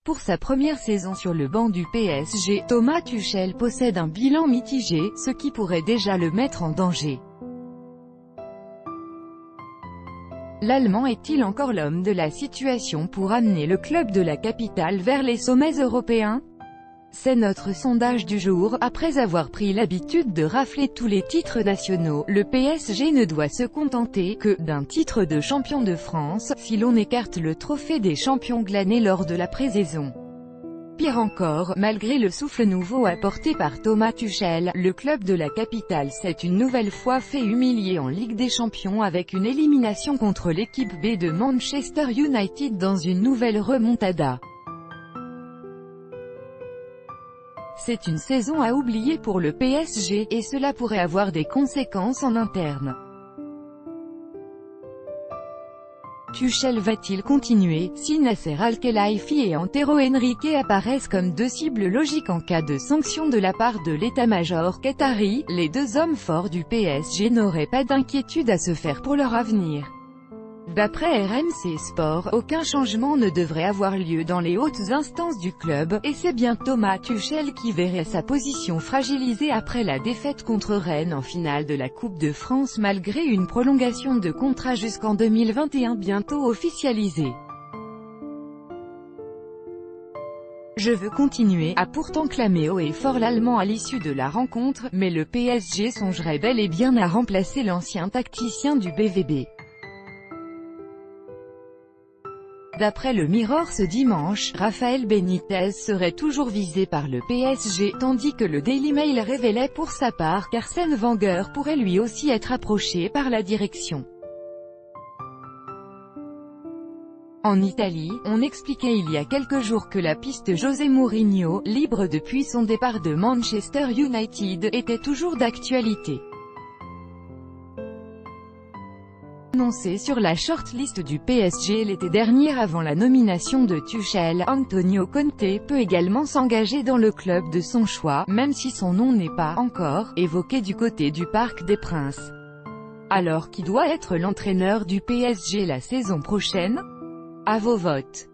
Pour sa première saison sur le banc du PSG, Thomas Tuchel possède un bilan mitigé, ce qui pourrait déjà le mettre en danger. L'Allemand est-il encore l'homme de la situation pour amener le club de la capitale vers les sommets européens? C'est notre sondage du jour. Après avoir pris l'habitude de rafler tous les titres nationaux, le PSG ne doit se contenter que d'un titre de champion de France, si l'on écarte le trophée des champions glané lors de la pré-saison. Pire encore, malgré le souffle nouveau apporté par Thomas Tuchel, le club de la capitale s'est une nouvelle fois fait humilier en Ligue des Champions avec une élimination contre l'équipe B de Manchester United dans une nouvelle remontada. C'est une saison à oublier pour le PSG, et cela pourrait avoir des conséquences en interne. Tuchel va-t-il continuer? Si Nasser Al-Khelaifi et Antero Henrique apparaissent comme deux cibles logiques en cas de sanction de la part de l'état-major qatari, les deux hommes forts du PSG n'auraient pas d'inquiétude à se faire pour leur avenir. D'après RMC Sport, aucun changement ne devrait avoir lieu dans les hautes instances du club, et c'est bien Thomas Tuchel qui verrait sa position fragilisée après la défaite contre Rennes en finale de la Coupe de France malgré une prolongation de contrat jusqu'en 2021 bientôt officialisée. Je veux continuer, a pourtant clamé haut et fort l'Allemand à l'issue de la rencontre, mais le PSG songerait bel et bien à remplacer l'ancien tacticien du BVB. D'après le Mirror ce dimanche, Rafael Benitez serait toujours visé par le PSG, tandis que le Daily Mail révélait pour sa part qu'Arsène Wenger pourrait lui aussi être approché par la direction. En Italie, on expliquait il y a quelques jours que la piste José Mourinho, libre depuis son départ de Manchester United, était toujours d'actualité. Annoncé sur la shortlist du PSG l'été dernier avant la nomination de Tuchel, Antonio Conte peut également s'engager dans le club de son choix, même si son nom n'est pas encore évoqué du côté du Parc des Princes. Alors qui doit être l'entraîneur du PSG la saison prochaine? À vos votes.